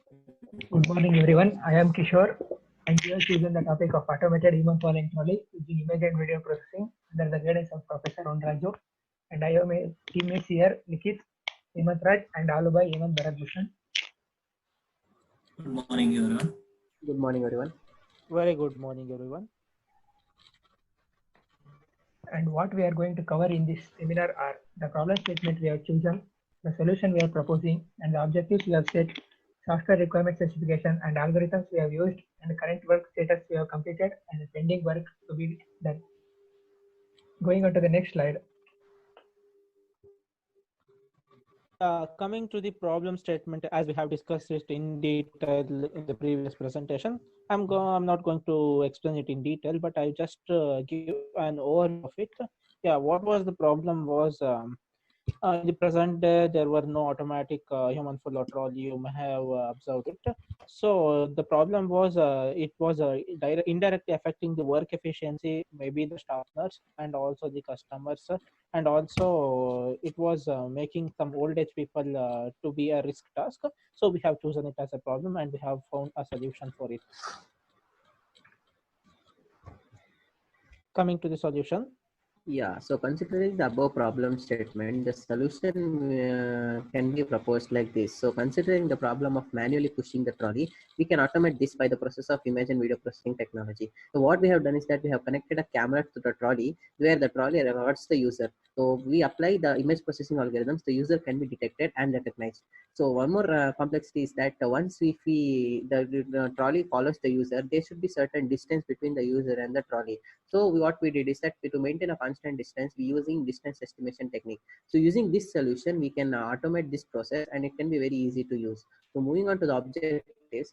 Good morning, everyone. I am Kishore, and we are choosing the topic of automated human following trolley using image and video processing under the guidance of Professor Onraju. And I have my teammates here, Nikit, Hemant Raj, and Alubai Hemant Bharat Bhushan. Good morning, everyone. Good morning, everyone. Very good morning, everyone. And what we are going to cover in this seminar are the problem statement we have chosen, the solution we are proposing, and the objectives we have set, software requirement specification and algorithms we have used, and the current work status we have completed, and the pending work to be done. Going on to the next slide. Coming to the problem statement, as we have discussed it in detail in the previous presentation, I'm not going to explain it in detail, but I just give an overview of it. Yeah, what was the problem was in the present day, there were no automatic human follow trolley. You may have observed it. So the problem was it was indirectly affecting the work efficiency, maybe the staff nurse and also the customers, and also it was making some old age people to be a risk task. So we have chosen it as a problem, and we have found a solution for it. Coming to the solution. Yeah, so considering the above problem statement, the solution can be proposed like this. So considering the problem of manually pushing the trolley, we can automate this by the process of image and video processing technology. So what we have done is that we have connected a camera to the trolley where the trolley records the user. So we apply the image processing algorithms, the user can be detected and recognized. So one more complexity is that once the trolley follows the user, there should be certain distance between the user and the trolley. So what we did is that to maintain a constant distance, we using distance estimation technique. So using this solution, we can automate this process and it can be very easy to use. So moving on to the objectives.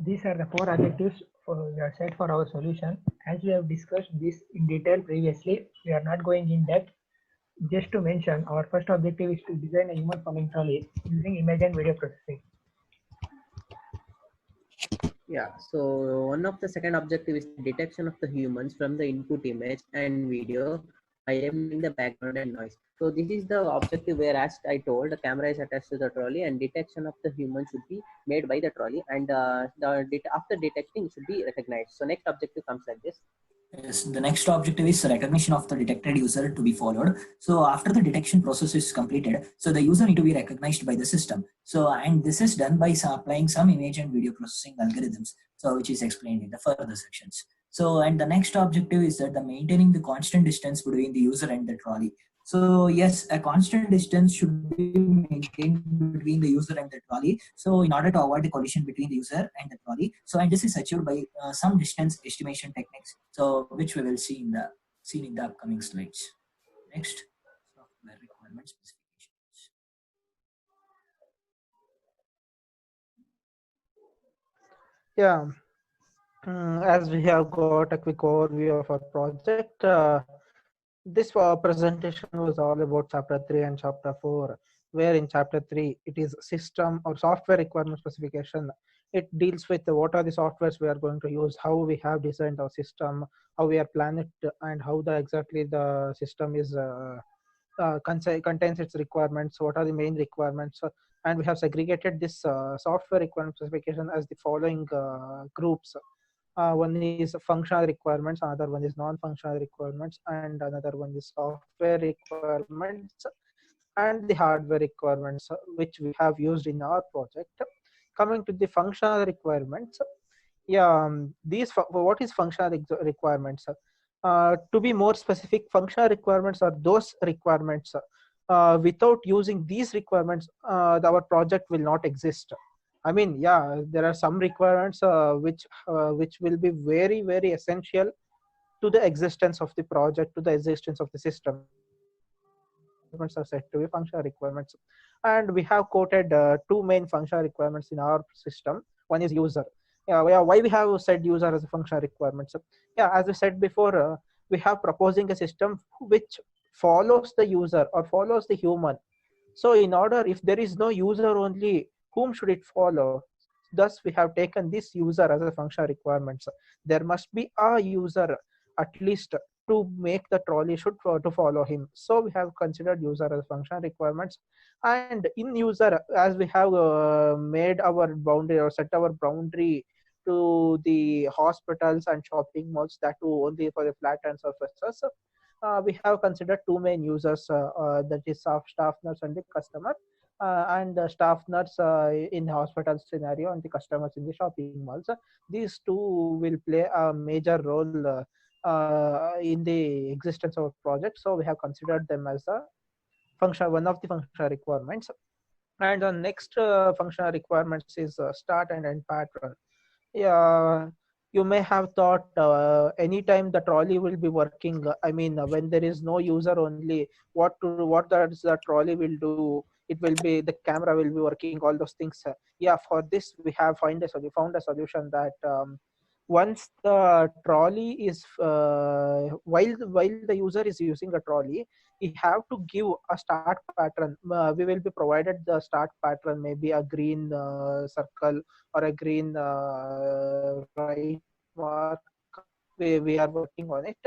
These are the four objectives we have set for our solution. As we have discussed this in detail previously, we are not going in depth. Just to mention, our first objective is to design a human following trolley using image and video processing. Yeah, so one of the second objective is detection of the humans from the input image and video by eliminating the background and noise. So this is the objective where, as I told, the camera is attached to the trolley and detection of the human should be made by the trolley, and after detecting should be recognized. So next objective comes like this. Yes, the next objective is recognition of the detected user to be followed. So after the detection process is completed, so the user need to be recognized by the system. So and this is done by applying some image and video processing algorithms, so which is explained in the further sections. So and the next objective is that the maintaining the constant distance between the user and the trolley. So yes, a constant distance should be maintained between the user and the trolley. So in order to avoid the collision between the user and the trolley, so and this is achieved by some distance estimation techniques. So which we will see in the upcoming slides. Next, software requirement specifications. Yeah. As we have got a quick overview of our project, this presentation was all about chapter 3 and chapter 4, where in chapter 3 it is system or software requirement specification. It deals with what are the softwares we are going to use, how we have designed our system, how we are planning it, and how exactly the system is contains its requirements, what are the main requirements. And we have segregated this software requirement specification as the following groups. One is functional requirements, another one is non-functional requirements, and another one is software requirements and the hardware requirements, which we have used in our project. Coming to the functional requirements, yeah, what is functional requirements? To be more specific, functional requirements are those requirements without using these requirements, our project will not exist. I mean, yeah, there are some requirements which will be very, very essential to the existence of the project, to the existence of the system. Are said to be functional requirements, and we have quoted two main functional requirements in our system. One is user. Yeah, why we have said user as a functional requirement? So, yeah, as we said before, we have proposing a system which follows the user or follows the human. So in order, if there is no user only, whom should it follow? Thus, we have taken this user as a functional requirements. There must be a user at least to make the trolley should to follow him. So we have considered user as functional requirements. And in user, as we have made our boundary or set our boundary to the hospitals and shopping malls, that too only for the flat and surfaces, we have considered two main users, that is staff nurse and the customer, and the staff nurse in hospital scenario and the customers in the shopping malls. These two will play a major role in the existence of a project. So we have considered them as a function, one of the functional requirements. And the next functional requirements is start and end pattern. Yeah, you may have thought anytime the trolley will be working. I mean, when there is no user only, what does the trolley will do? It will be the camera will be working. All those things. Yeah, for this we have found a solution that once the trolley is while the user is using a trolley, we have to give a start pattern. We will be provided the start pattern, maybe a green circle or a green right mark. We are working on it.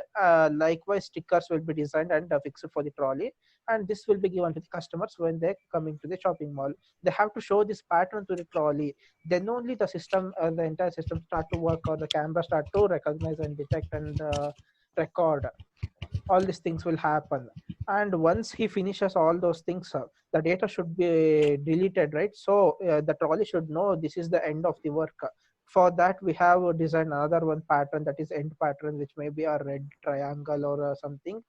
Likewise, stickers will be designed and fixed for the trolley, and this will be given to the customers when they're coming to the shopping mall. They have to show this pattern to the trolley. Then only the system, the entire system start to work, or the camera start to recognize and detect and record. All these things will happen. And once he finishes all those things, the data should be deleted, right? So the trolley should know this is the end of the work. For that, we have designed another one pattern, that is end pattern, which may be a red triangle or something,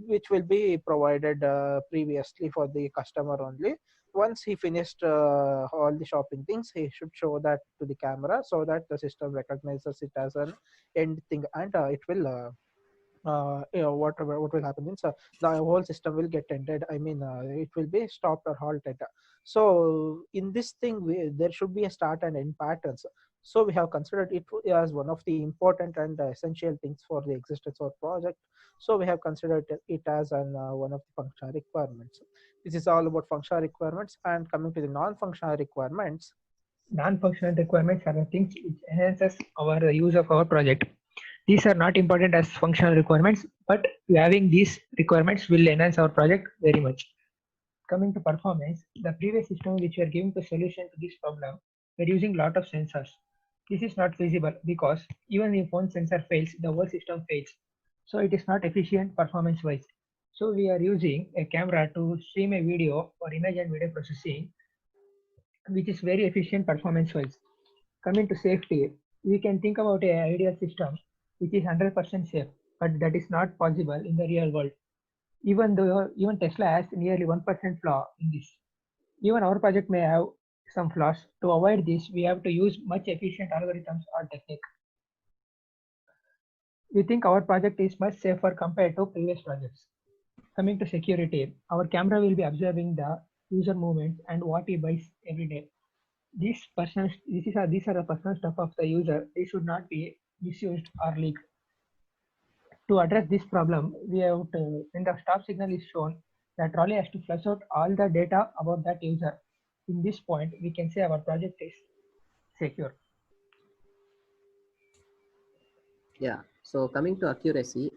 which will be provided previously for the customer only. Once he finished all the shopping things, he should show that to the camera so that the system recognizes it as an end thing, and it will what will happen is the whole system will get ended. I mean, it will be stopped or halted. So in this thing, there should be a start and end patterns. So we have considered it as one of the important and essential things for the existence of project. So we have considered it as one of the functional requirements. This is all about functional requirements. And coming to the non-functional requirements. Non-functional requirements are the things which enhances our use of our project. These are not important as functional requirements, but having these requirements will enhance our project very much. Coming to performance, the previous system which we are giving the solution to this problem, we are using a lot of sensors. This is not feasible because even if one sensor fails, the whole system fails. So it is not efficient performance-wise. So we are using a camera to stream a video or image and video processing, which is very efficient performance-wise. Coming to safety, we can think about an ideal system which is 100% safe, but that is not possible in the real world. Even Tesla has nearly 1% flaw in this. Even our project may have some flaws. To avoid this, we have to use much efficient algorithms or technique. We think our project is much safer compared to previous projects. Coming to security, our camera will be observing the user movements and what he buys every day. These are the personal stuff of the user. They should not be misused or leaked. To address this problem, we have to, when the stop signal is shown, the trolley has to flush out all the data about that user. In this point, we can say our project is secure. Yeah. So coming to accuracy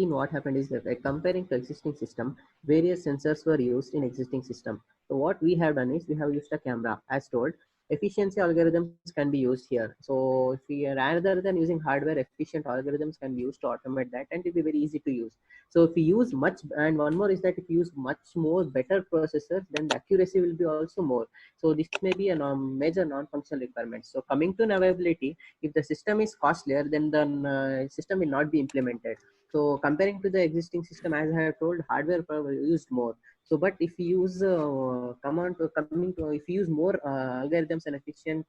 in what happened is that comparing to existing system, various sensors were used in existing system. So what we have done is we have used a camera as told. Efficiency algorithms can be used here. So if we rather than using hardware, efficient algorithms can be used to automate that, and it will be very easy to use. So if we use much, and one more is that if you use much more better processors, then the accuracy will be also more. So this may be a major non-functional requirement. So coming to availability, if the system is costlier, then the system will not be implemented. So comparing to the existing system, as I have told, hardware probably used more. So, but if you use if you use more algorithms and efficient,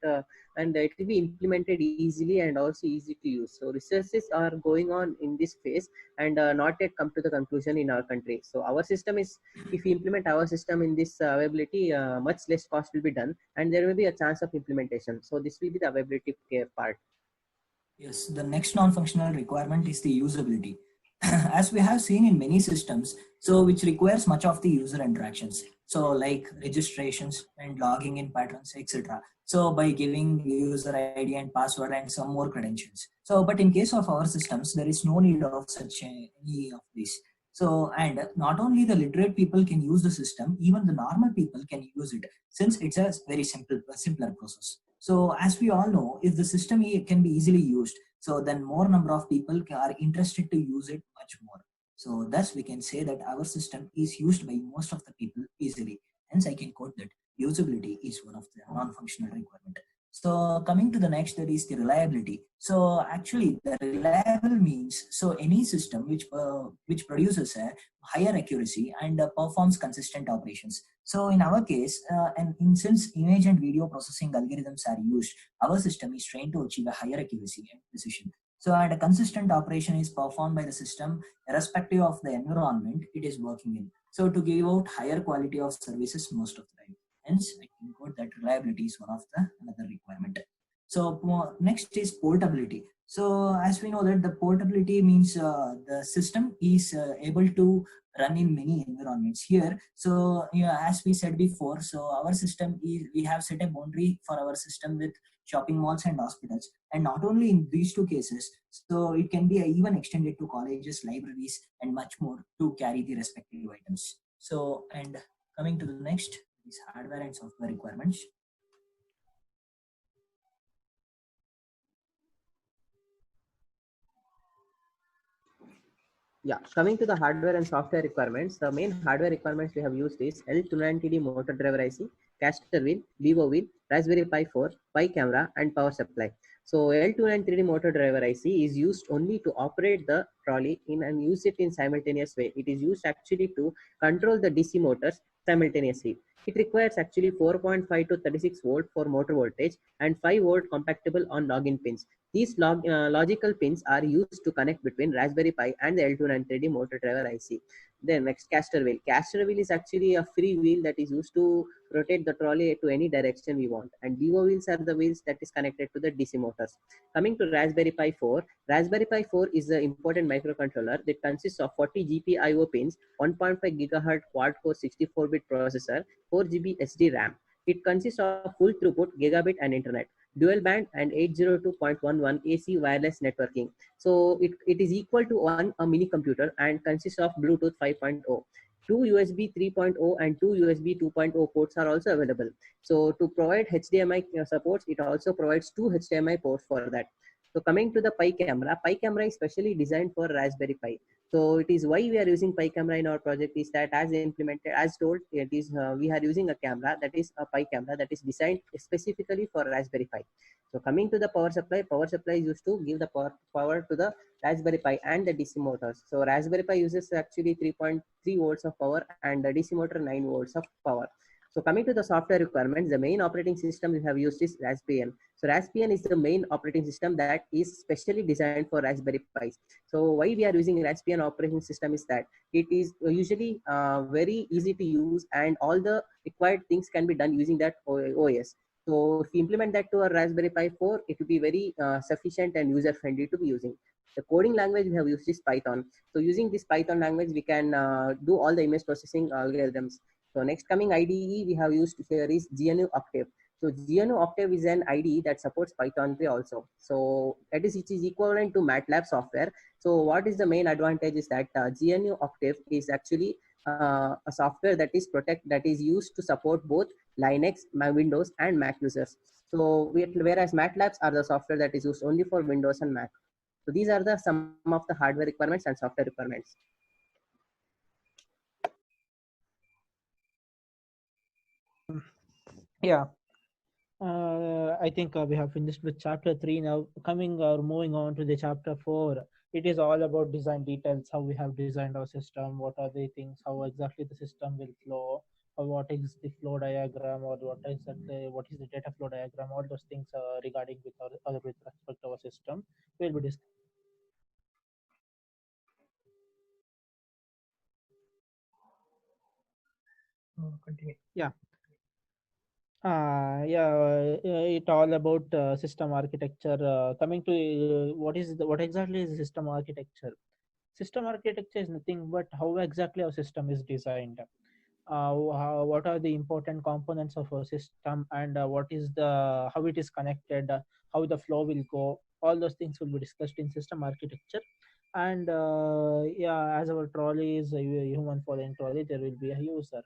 and it will be implemented easily and also easy to use. So researches are going on in this phase and not yet come to the conclusion in our country. So our system is, if we implement our system in this availability, much less cost will be done, and there will be a chance of implementation. So this will be the availability care part. Yes, the next non-functional requirement is the usability. as we have seen in many systems, so which requires much of the user interactions. So like registrations and logging in patterns, etc. So by giving user ID and password and some more credentials. So, but in case of our systems, there is no need of such any of these. So, and not only the literate people can use the system, even the normal people can use it, since it's a very simpler process. So, as we all know, if the system can be easily used, so then more number of people are interested to use it much more. So thus we can say that our system is used by most of the people easily. Hence I can quote that usability is one of the non-functional requirement. So coming to the next, that is the reliability. So actually the reliable means, so any system which produces a higher accuracy and performs consistent operations. So in our case, and since image and video processing algorithms are used, our system is trained to achieve a higher accuracy and precision. So, and a consistent operation is performed by the system irrespective of the environment it is working in. So, to give out higher quality of services most of the time. Hence, I can quote that reliability is one of the another requirement. So, next is portability. So, as we know that the portability means the system is able to run in many environments here. So, as we said before, so our system is, we have set a boundary for our system with shopping malls and hospitals, and not only in these two cases, so it can be even extended to colleges, libraries, and much more to carry the respective items. So, and coming to the next is hardware and software requirements. Yeah, coming to the hardware and software requirements, the main hardware requirements we have used is L290D motor driver IC, caster wheel, Vivo wheel, Raspberry Pi 4, Pi camera, and power supply. So L293D motor driver IC is used only to operate the trolley in and use it in simultaneous way. It is used actually to control the DC motors simultaneously. It requires actually 4.5 to 36 volt for motor voltage and 5 volt compatible on login pins. These logical pins are used to connect between Raspberry Pi and the L293D motor driver IC. Then next, caster wheel. Caster wheel is actually a free wheel that is used to rotate the trolley to any direction we want. And Vivo wheels are the wheels that is connected to the DC motors. Coming to Raspberry Pi 4, Raspberry Pi 4 is the important microcontroller that consists of 40 GPIO pins, 1.5 GHz quad-core 64-bit processor, 4 GB SD RAM. It consists of full throughput, gigabit, and internet, dual band, and 802.11 AC wireless networking. So it is equal to a mini computer and consists of Bluetooth 5.0. Two USB 3.0 and two USB 2.0 ports are also available. So to provide HDMI supports, it also provides two HDMI ports for that. So coming to the Pi camera is specially designed for Raspberry Pi. So it is why we are using Pi camera in our project is that as implemented, as told, it is we are using a camera that is a Pi camera that is designed specifically for Raspberry Pi. So coming to the power supply is used to give the power to the Raspberry Pi and the DC motors. So Raspberry Pi uses actually 3.3 volts of power and the DC motor 9 volts of power. So coming to the software requirements, the main operating system we have used is Raspbian. So Raspbian is the main operating system that is specially designed for Raspberry Pis. So why we are using Raspbian operating system is that it is usually very easy to use and all the required things can be done using that OS. So if we implement that to a Raspberry Pi 4, it will be very sufficient and user friendly to be using. The coding language we have used is Python. So using this Python language, we can do all the image processing algorithms. So next coming IDE we have used here is GNU Octave. So GNU Octave is an IDE that supports Python 3 also. So it is equivalent to MATLAB software. So what is the main advantage is that GNU Octave is actually a software that is used to support both Linux, Windows, and Mac users. So whereas MATLABs are the software that is used only for Windows and Mac. So these are the some of the hardware requirements and software requirements. Yeah. I think we have finished with chapter 3 now. Coming or moving on to the chapter 4, it is all about design details, how we have designed our system, what are the things, how exactly the system will flow, or what is the flow diagram, or what is the data flow diagram, all those things regarding with with respect to our system will be discussed. Continue. Yeah. It all about system architecture. Coming to what exactly is system architecture? System architecture is nothing but how exactly our system is designed. What are the important components of a system, and what is the how it is connected, how the flow will go. All those things will be discussed in system architecture. And yeah, as our trolley is a human following trolley, there will be a user.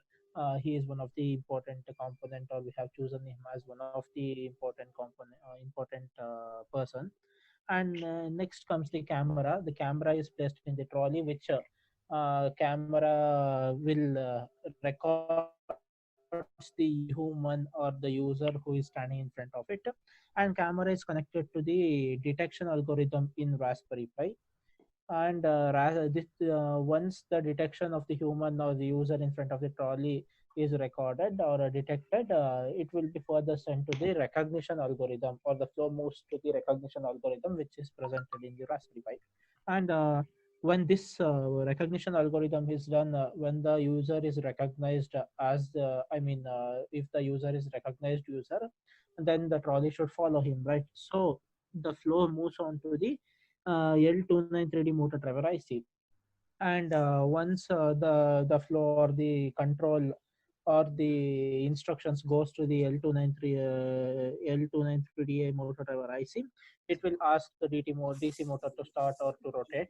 He is one of the important component, or we have chosen him as one of the important component, important person. And next comes the camera. The camera is placed in the trolley, which camera will record the human or the user who is standing in front of it. And camera is connected to the detection algorithm in Raspberry Pi. And once the detection of the human or the user in front of the trolley is recorded or detected, it will be further sent to the recognition algorithm, or the flow moves to the recognition algorithm, which is presented in the Raspberry Pi. And when this recognition algorithm is done, when the user is recognized as if the user is recognized user, then the trolley should follow him, right? So the flow moves on to the L293D motor driver IC. And once the flow or the control or the instructions goes to the L293DA motor driver IC, it will ask the DC motor to start or to rotate,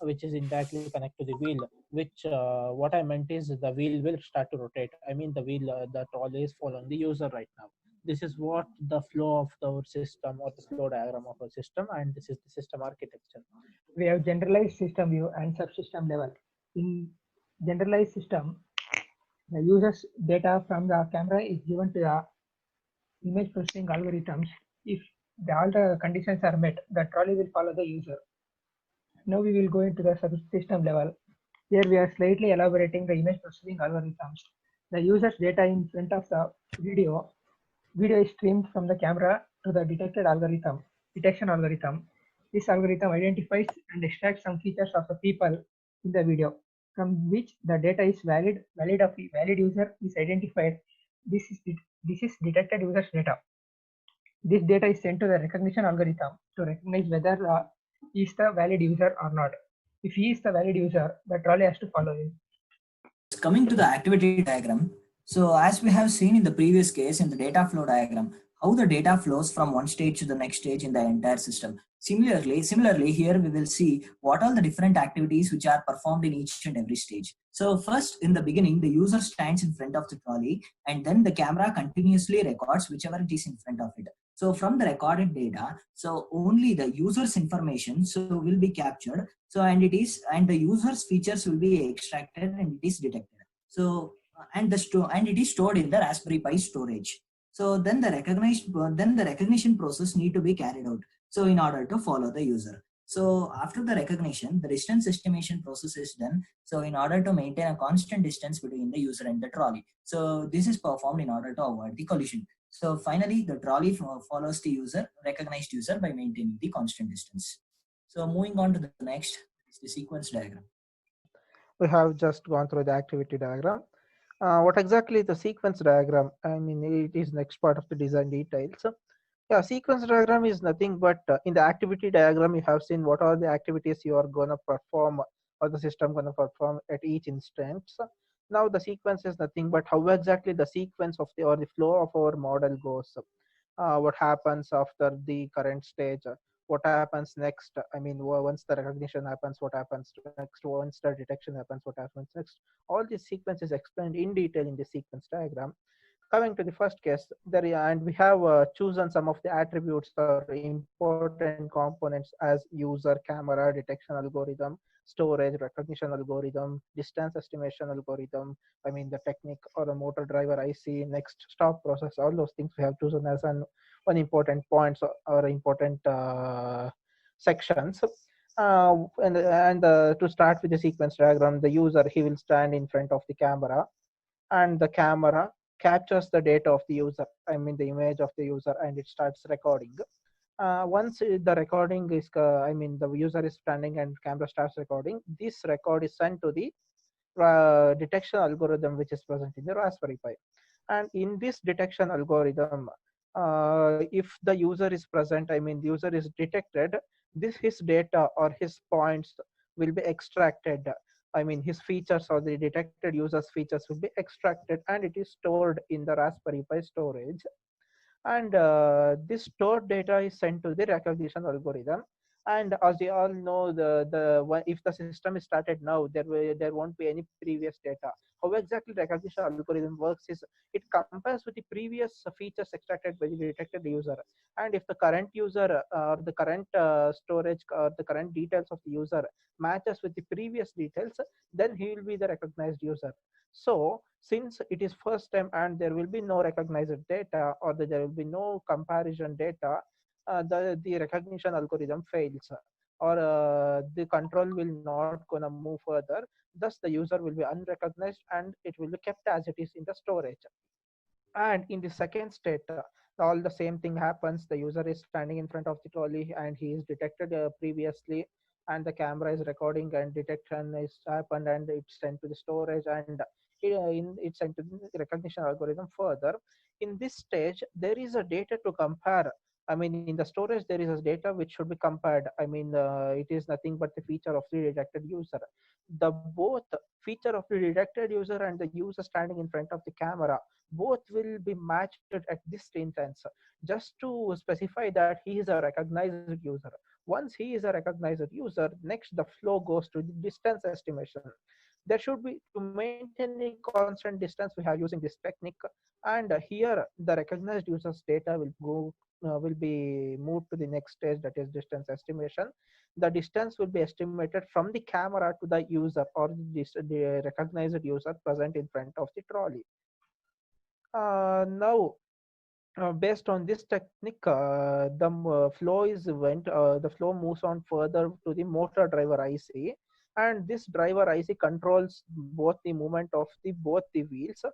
which is indirectly connected to the wheel. Which what I meant is the wheel will start to rotate. I mean the wheel, the trolley is following the user right now. This is what the flow of our system, or the flow diagram of our system, and this is the system architecture. We have generalized system view and subsystem level. In generalized system, the user's data from the camera is given to the image processing algorithms. If all the conditions are met, the trolley will follow the user. Now we will go into the subsystem level. Here we are slightly elaborating the image processing algorithms. The user's data in front of the video is streamed from the camera to the detection algorithm. This algorithm identifies and extracts some features of the people in the video, from which the data is valid user is identified. This is detected user's data. This data is sent to the recognition algorithm to recognize whether he is the valid user or not. If he is the valid user, the trolley has to follow him. Coming to the activity diagram, so as we have seen in the previous case in the data flow diagram, how the data flows from one stage to the next stage in the entire system. Similarly, here we will see what all the different activities which are performed in each and every stage. So first, in the beginning, the user stands in front of the trolley, and then the camera continuously records whichever it is in front of it. So from the recorded data, so only the user's information will be captured. So and the user's features will be extracted and it is detected. So and it is stored in the Raspberry Pi storage. So then the recognition process need to be carried out. So in order to follow the user. So after the recognition, the distance estimation process is done. So in order to maintain a constant distance between the user and the trolley. So this is performed in order to avoid the collision. So finally, the trolley follows the recognized user by maintaining the constant distance. So moving on to the next is the sequence diagram. We have just gone through the activity diagram. What exactly is the sequence diagram? I mean, it is next part of the design details. Yeah, sequence diagram is nothing but in the activity diagram, you have seen what are the activities you are going to perform, or the system going to perform at each instance. Now the sequence is nothing but how exactly the sequence of the flow of our model goes. What happens after the current stage, what happens next. I mean, once the recognition happens, what happens next. Once the detection happens, what happens next. All these sequences explained in detail in the sequence diagram. Coming to the first case, and we have chosen some of the attributes or important components as user, camera, detection algorithm, storage, recognition algorithm, distance estimation algorithm. I mean the technique or the motor driver IC, next stop process. All those things we have chosen as one important points or important sections. To start with the sequence diagram, the user, he will stand in front of the camera, and the camera captures the data of the user, I mean the image of the user, and it starts recording. Once the recording is, the user is standing and camera starts recording, this record is sent to the detection algorithm which is present in the Raspberry Pi. And in this detection algorithm, if the user is present, I mean the user is detected, his data or his points will be extracted. I mean, his features or the detected user's features will be extracted and it is stored in the Raspberry Pi storage. And this stored data is sent to the recognition algorithm. And as you all know, if the system is started now, there won't be any previous data. How exactly recognition algorithm works is it compares with the previous features extracted by the detected user, and if the current user or the current storage or the current details of the user matches with the previous details, then he will be the recognized user. So since it is first time and there will be no recognized data, or there will be no comparison data, the recognition algorithm fails, or the control will not gonna move further. Thus the user will be unrecognized and it will be kept as it is in the storage. And in the second state, all the same thing happens. The user is standing in front of the trolley and he is detected previously, and the camera is recording and detection is happened and it's sent to the storage, and it's sent to the recognition algorithm further. In this stage there is a data to compare. I mean, in the storage there is a data which should be compared. I mean, it is nothing but the feature of the detected user. The both feature of the detected user and the user standing in front of the camera, both will be matched at this instance, just to specify that he is a recognized user. Once he is a recognized user, next the flow goes to the distance estimation. There should be, to maintain a constant distance, we are using this technique. And here the recognized user's data will be moved to the next stage, that is distance estimation. The distance will be estimated from the camera to the user, or the recognized user present in front of the trolley. Now, based on this technique, the flow moves on further to the motor driver IC, and this driver IC controls both the movement of both the wheels.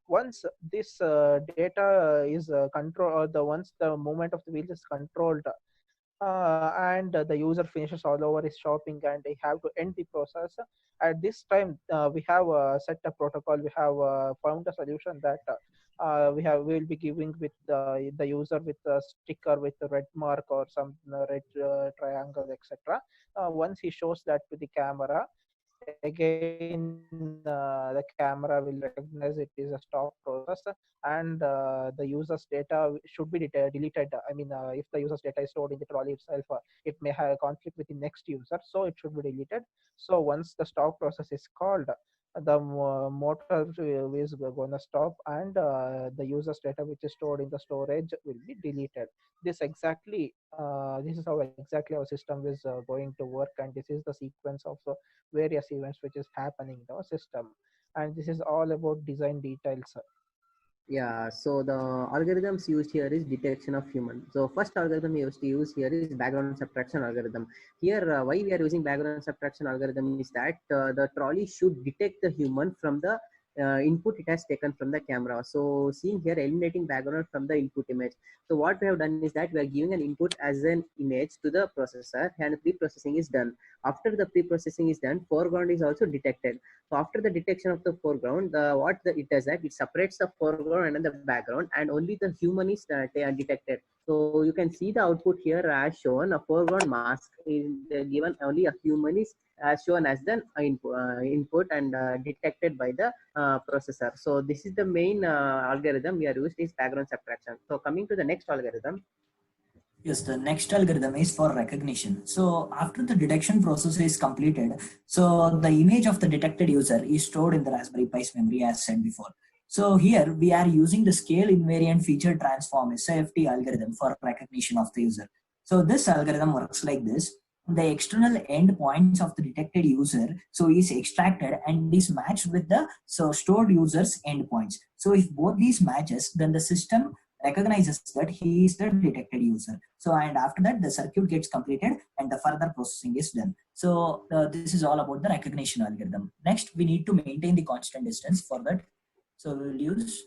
Once this data is once the movement of the wheels is controlled, and the user finishes all over his shopping and they have to end the process. At this time, we have set a protocol. We have found a solution that we will be giving with the user with a sticker with a red mark or some red triangle, etc. Once he shows that to the camera, again the camera will recognize it is a stop process, and the user's data should be deleted. I mean, if the user's data is stored in the trolley itself, it may have a conflict with the next user, so it should be deleted. So once the stop process is called, the motor is going to stop, and the user's data which is stored in the storage will be deleted. This is how exactly our system is going to work, and this is the sequence of various events which is happening in the system. And this is all about design details. Yeah, so the algorithms used here is detection of human. So first algorithm we used to use here is background subtraction algorithm. Here, why we are using background subtraction algorithm is that the trolley should detect the human from the input it has taken from the camera. So seeing here, eliminating background from the input image. So what we have done is that we are giving an input as an image to the processor, and pre-processing is done. After the pre-processing is done, foreground is also detected. So after the detection of the foreground, it does that it separates the foreground and the background, and only the human is detected. So you can see the output here as shown. A foreground mask is given, only a human is shown as the input and detected by the processor. So this is the main algorithm we are used is background subtraction. So coming to the next algorithm. Yes, the next algorithm is for recognition. So after the detection process is completed, so the image of the detected user is stored in the Raspberry Pi's memory as said before. So here we are using the scale invariant feature transform SIFT algorithm for recognition of the user. So this algorithm works like this. The external endpoints of the detected user is extracted and is matched with the stored user's endpoints. So if both these matches, then the system recognizes that he is the detected user. So and after that the circuit gets completed and the further processing is done. So this is all about the recognition algorithm. Next, we need to maintain the constant distance. For that, so we will use,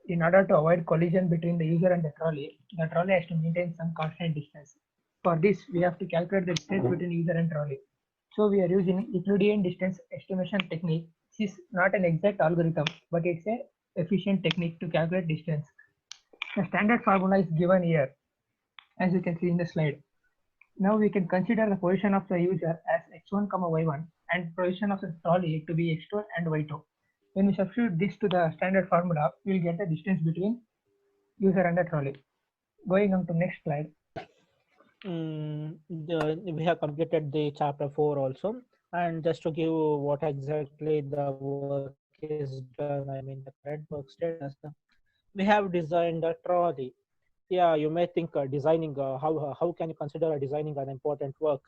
in order to avoid collision between the user and the trolley has to maintain some constant distance. For this, we have to calculate the distance between user and trolley. So we are using Euclidean distance estimation technique. This is not an exact algorithm, but it's an efficient technique to calculate distance. The standard formula is given here, as you can see in the slide. Now we can consider the position of the user as x1, y1 and position of the trolley to be x2 and y2. When we substitute this to the standard formula, we will get the distance between user and the trolley. Going on to next slide. We have completed the chapter 4 also, and just to give what exactly the work is done, I mean the current work status, we have designed a trolley. Yeah, you may think designing how can you consider designing an important work?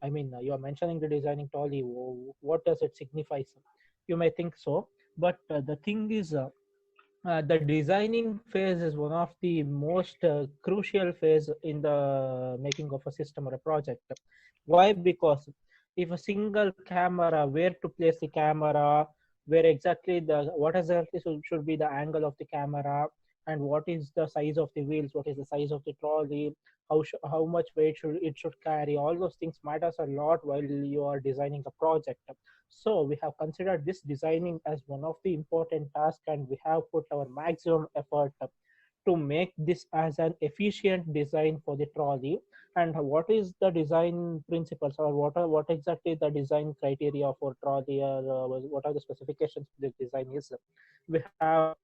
I mean, you are mentioning the designing trolley. What does it signify? You may think so, but the thing is, the designing phase is one of the most crucial phase in the making of a system or a project. Why? Because if a single camera, where to place the camera, where exactly what exactly should be the angle of the camera, and what is the size of the wheels, what is the size of the trolley, how much weight should carry, all those things matters a lot while you are designing a project. So we have considered this designing as one of the important tasks, and we have put our maximum effort to make this as an efficient design for the trolley. And what is the design principles, or what exactly the design criteria for trolley, or what are the specifications for the design is? We have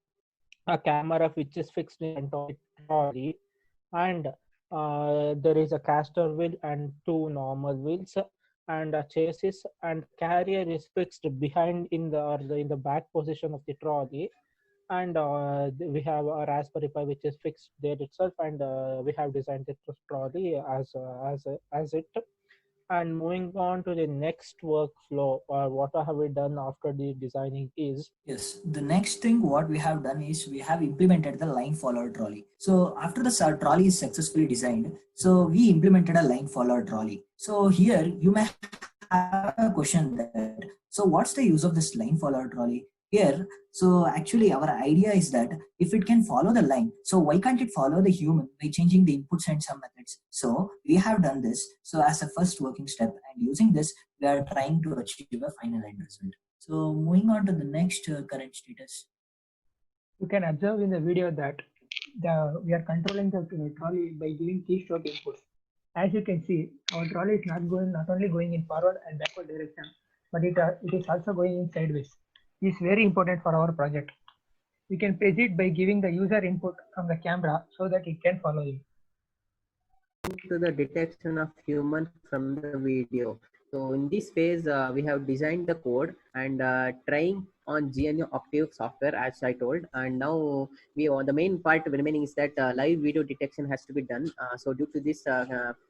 a camera which is fixed in front of the trolley, and there is a caster wheel and two normal wheels, and a chassis, and carrier is fixed behind in the back position of the trolley. And we have a Raspberry Pi which is fixed there itself, and we have designed the trolley as it. And moving on to the next workflow, or what have we done after the designing is, Yes, the next thing what we have done is we have implemented the line follower trolley. So after the trolley is successfully designed, so we implemented a line follower trolley. So here you may have a question that, so what's the use of this line follower trolley? Here, so actually our idea is that if it can follow the line, so why can't it follow the human by changing the inputs and some methods? So we have done this. So as a first working step, and using this, we are trying to achieve a final end result. So moving on to the next current status. You can observe in the video that we are controlling the trolley by giving keystroke inputs. As you can see, our trolley is not only going in forward and backward direction, but it is also going in sideways. This is very important for our project. We can praise it by giving the user input from the camera so that it can follow him. To the detection of human from the video. So in this phase, we have designed the code and trying on GNU Octave software, as I told. And now the main part remaining is that live video detection has to be done. So due to this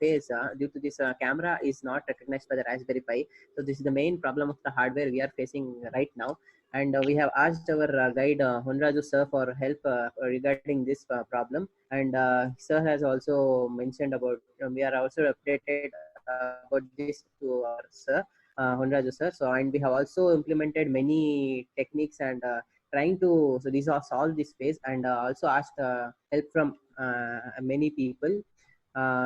phase, due to this camera is not recognized by the Raspberry Pi. So this is the main problem of the hardware we are facing right now. And we have asked our guide Honraju sir for help regarding this problem. And sir has also mentioned about, we are also updated about this to our sir, Honraju sir. So, and we have also implemented many techniques and trying to, so these are solve this phase, and also asked help from many people.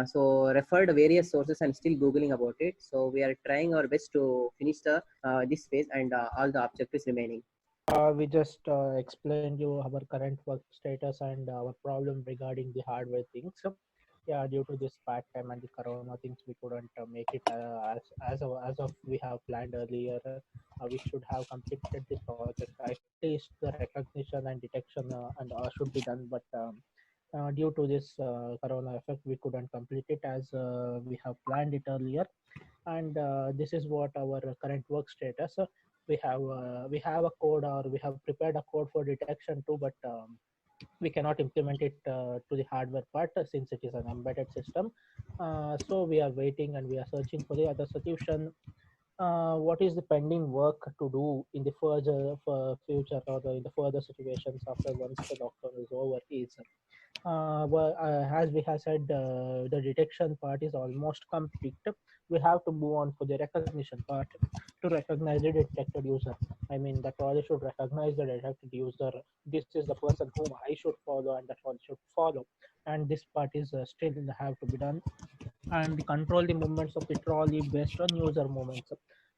So referred various sources and still googling about it. So we are trying our best to finish the this phase, and all the objectives remaining. we just explained you our current work status and our problem regarding the hardware things. So, yeah, due to this bad time and the corona things, we couldn't make it as of we have planned earlier. We should have completed the project. At least the recognition and detection and should be done, but due to this corona effect, we couldn't complete it as we have planned it earlier. And this is what our current work status. We have a code, or we have prepared a code for detection too, but we cannot implement it to the hardware part since it is an embedded system. So we are waiting and we are searching for the other solution. What is the pending work to do in the further for future, or in the further situations after once the lockdown is over is, as we have said, the detection part is almost complete. We have to move on for the recognition part to recognize the detected user. I mean, the trolley should recognize the detected user. This is the person whom I should follow, and the trolley should follow. And this part is still have to be done. And control the movements of the trolley based on user movements.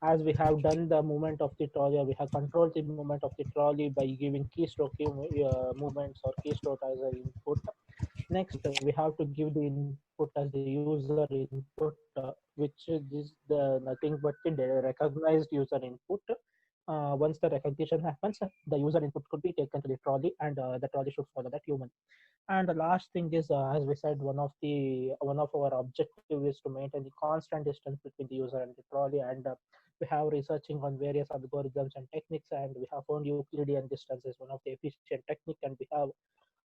As we have done the movement of the trolley, we have controlled the movement of the trolley by giving keystroke movements or keystroke as an input. Next, we have to give the put as the user input, which is the nothing but the recognized user input. Once the recognition happens, the user input could be taken to the trolley, and the trolley should follow that human. And the last thing is, as we said, one of our objective is to maintain the constant distance between the user and the trolley. And we have researching on various algorithms and techniques, and we have found Euclidean distance is one of the efficient technique, and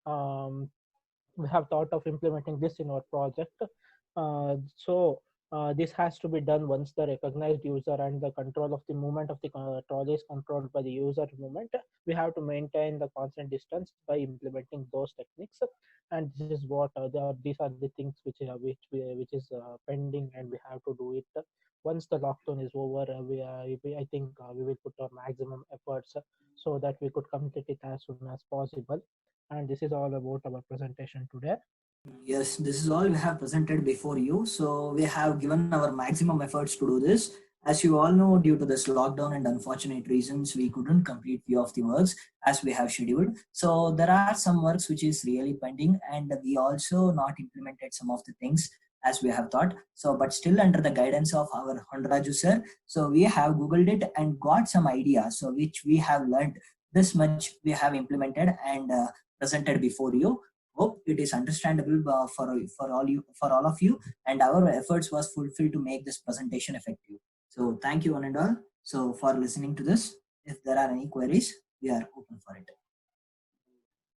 um, we have thought of implementing this in our project. This has to be done once the recognized user and the control of the movement of the trolley is controlled by the user movement. We have to maintain the constant distance by implementing those techniques, and this is what these are the things which is pending, and we have to do it. Once the lockdown is over, I think we will put our maximum efforts so that we could complete it as soon as possible. And this is all about our presentation today. Yes, this is all we have presented before you. So we have given our maximum efforts to do this. As you all know, due to this lockdown and unfortunate reasons, we couldn't complete few of the works as we have scheduled. So there are some works which is really pending, and we also not implemented some of the things as we have thought. So, but still under the guidance of our Honraju sir, so we have Googled it and got some ideas. So which we have learned this much we have implemented and presented before you. Hope it is understandable for all of you, and our efforts was fulfilled to make this presentation effective. So thank you one and all. So for listening to this, if there are any queries, we are open for it.